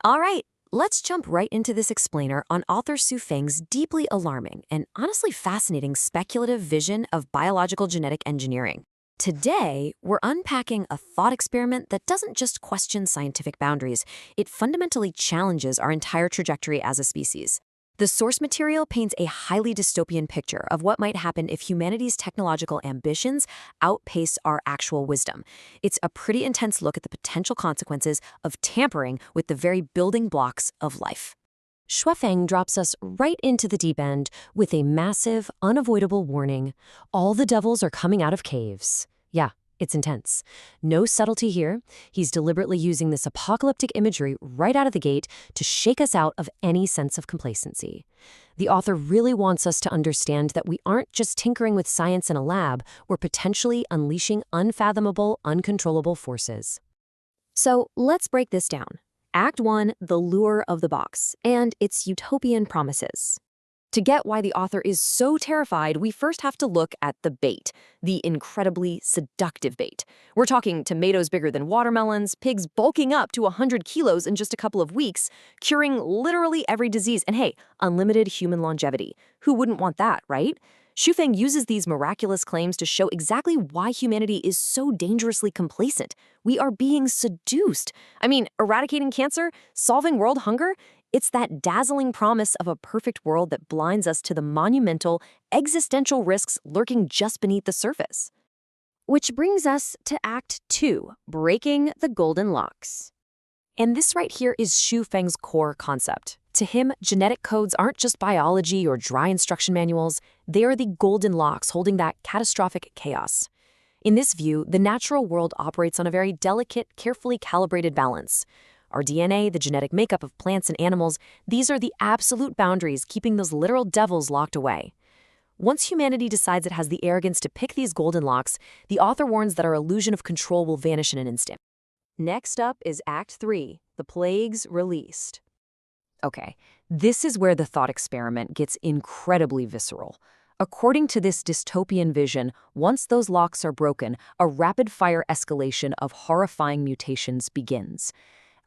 All right, let's jump right into this explainer on author Su Feng's deeply alarming and honestly fascinating speculative vision of biological genetic engineering. Today, we're unpacking a thought experiment that doesn't just question scientific boundaries, it fundamentally challenges our entire trajectory as a species. The source material paints a highly dystopian picture of what might happen if humanity's technological ambitions outpace our actual wisdom. It's a pretty intense look at the potential consequences of tampering with the very building blocks of life. Shuafeng drops us right into the deep end with a massive, unavoidable warning. All the devils are coming out of caves. Yeah, it's intense. No subtlety here. He's deliberately using this apocalyptic imagery right out of the gate to shake us out of any sense of complacency. The author really wants us to understand that we aren't just tinkering with science in a lab, we're potentially unleashing unfathomable, uncontrollable forces. So let's break this down. Act 1, the lure of the box, and its utopian promises. To get why the author is so terrified, we first have to look at the bait, the incredibly seductive bait. We're talking tomatoes bigger than watermelons, pigs bulking up to 100 kilos in just a couple of weeks, curing literally every disease, and hey, unlimited human longevity. Who wouldn't want that, right? Shuafeng uses these miraculous claims to show exactly why humanity is so dangerously complacent. We are being seduced. I mean, eradicating cancer, solving world hunger, it's that dazzling promise of a perfect world that blinds us to the monumental, existential risks lurking just beneath the surface. Which brings us to Act 2, breaking the golden locks. And this right here is Shuafeng's core concept. To him, genetic codes aren't just biology or dry instruction manuals, they are the golden locks holding that catastrophic chaos. In this view, the natural world operates on a very delicate, carefully calibrated balance. Our DNA, the genetic makeup of plants and animals, these are the absolute boundaries keeping those literal devils locked away. Once humanity decides it has the arrogance to pick these golden locks, the author warns that our illusion of control will vanish in an instant. Next up is Act 3, the plagues released. Okay, this is where the thought experiment gets incredibly visceral. According to this dystopian vision, once those locks are broken, a rapid-fire escalation of horrifying mutations begins.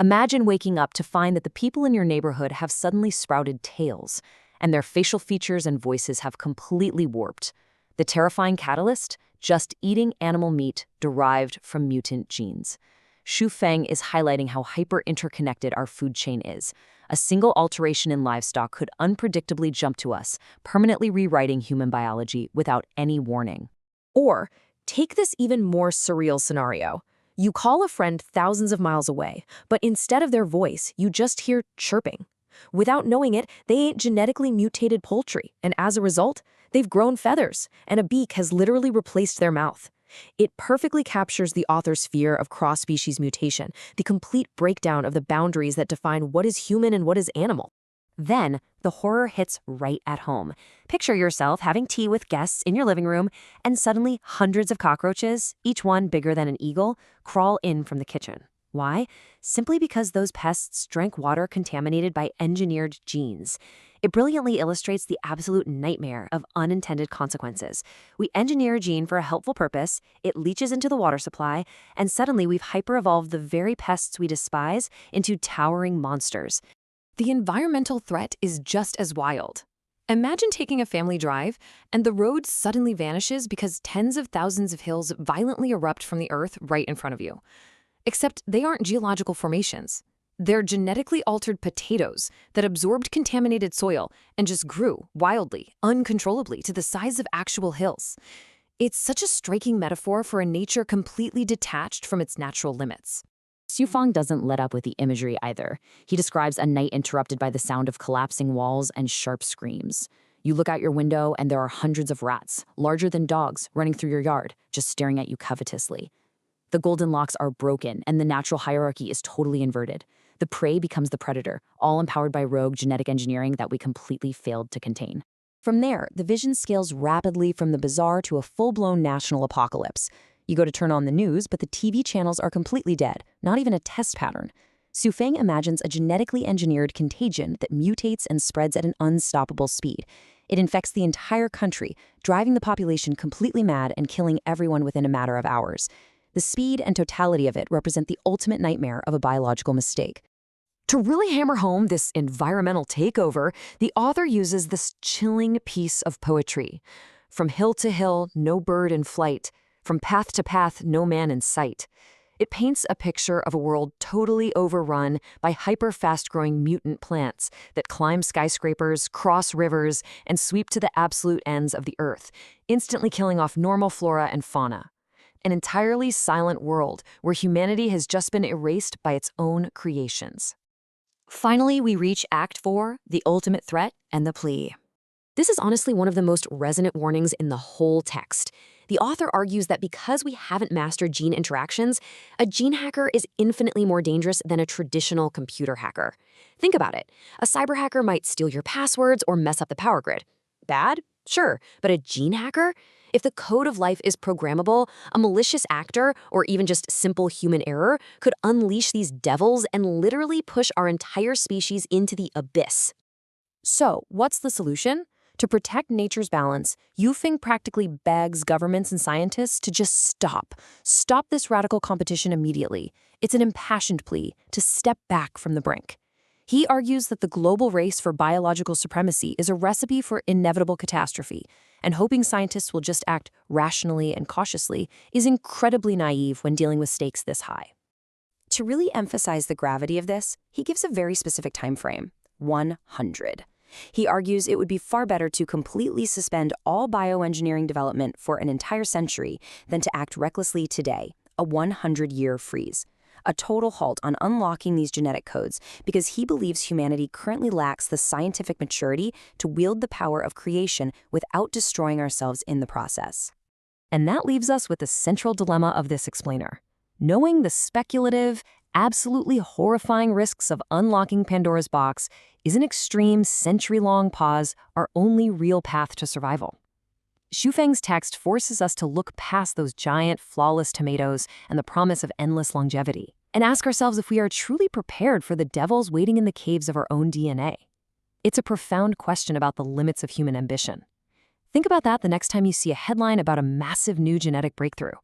Imagine waking up to find that the people in your neighborhood have suddenly sprouted tails, and their facial features and voices have completely warped. The terrifying catalyst? Just eating animal meat derived from mutant genes. Shuafeng is highlighting how hyper-interconnected our food chain is. A single alteration in livestock could unpredictably jump to us, permanently rewriting human biology without any warning. Or, take this even more surreal scenario. You call a friend thousands of miles away, but instead of their voice, you just hear chirping. Without knowing it, they ate genetically mutated poultry, and as a result, they've grown feathers, and a beak has literally replaced their mouth. It perfectly captures the author's fear of cross-species mutation, the complete breakdown of the boundaries that define what is human and what is animal. Then, the horror hits right at home. Picture yourself having tea with guests in your living room, and suddenly hundreds of cockroaches, each one bigger than an eagle, crawl in from the kitchen. Why? Simply because those pests drank water contaminated by engineered genes. It brilliantly illustrates the absolute nightmare of unintended consequences. We engineer a gene for a helpful purpose, it leaches into the water supply, and suddenly we've hyper-evolved the very pests we despise into towering monsters. The environmental threat is just as wild. Imagine taking a family drive, and the road suddenly vanishes because tens of thousands of hills violently erupt from the earth right in front of you. Except they aren't geological formations. They're genetically altered potatoes that absorbed contaminated soil and just grew wildly, uncontrollably to the size of actual hills. It's such a striking metaphor for a nature completely detached from its natural limits. Shuafeng doesn't let up with the imagery either. He describes a night interrupted by the sound of collapsing walls and sharp screams. You look out your window and there are hundreds of rats, larger than dogs, running through your yard, just staring at you covetously. The golden locks are broken, and the natural hierarchy is totally inverted. The prey becomes the predator, all empowered by rogue genetic engineering that we completely failed to contain. From there, the vision scales rapidly from the bizarre to a full-blown national apocalypse. You go to turn on the news, but the TV channels are completely dead, not even a test pattern. Shuafeng imagines a genetically engineered contagion that mutates and spreads at an unstoppable speed. It infects the entire country, driving the population completely mad and killing everyone within a matter of hours. The speed and totality of it represent the ultimate nightmare of a biological mistake. To really hammer home this environmental takeover, the author uses this chilling piece of poetry. From hill to hill, no bird in flight. From path to path, no man in sight. It paints a picture of a world totally overrun by hyper-fast-growing mutant plants that climb skyscrapers, cross rivers, and sweep to the absolute ends of the earth, instantly killing off normal flora and fauna. An entirely silent world where humanity has just been erased by its own creations. Finally, we reach Act 4, the ultimate threat and the plea. This is honestly one of the most resonant warnings in the whole text. The author argues that because we haven't mastered gene interactions, a gene hacker is infinitely more dangerous than a traditional computer hacker. Think about it. A cyber hacker might steal your passwords or mess up the power grid. Bad? Sure. But a gene hacker? If the code of life is programmable, a malicious actor, or even just simple human error, could unleash these devils and literally push our entire species into the abyss. So, what's the solution? To protect nature's balance, Yufeng practically begs governments and scientists to just stop. Stop this radical competition immediately. It's an impassioned plea to step back from the brink. He argues that the global race for biological supremacy is a recipe for inevitable catastrophe, and hoping scientists will just act rationally and cautiously is incredibly naive when dealing with stakes this high. To really emphasize the gravity of this, he gives a very specific time frame: 100. He argues it would be far better to completely suspend all bioengineering development for an entire century than to act recklessly today, a 100-year freeze. A total halt on unlocking these genetic codes because he believes humanity currently lacks the scientific maturity to wield the power of creation without destroying ourselves in the process. And that leaves us with the central dilemma of this explainer. Knowing the speculative, absolutely horrifying risks of unlocking Pandora's box, is an extreme, century-long pause our only real path to survival? Yufeng's text forces us to look past those giant, flawless tomatoes and the promise of endless longevity, and ask ourselves if we are truly prepared for the devils waiting in the caves of our own DNA. It's a profound question about the limits of human ambition. Think about that the next time you see a headline about a massive new genetic breakthrough.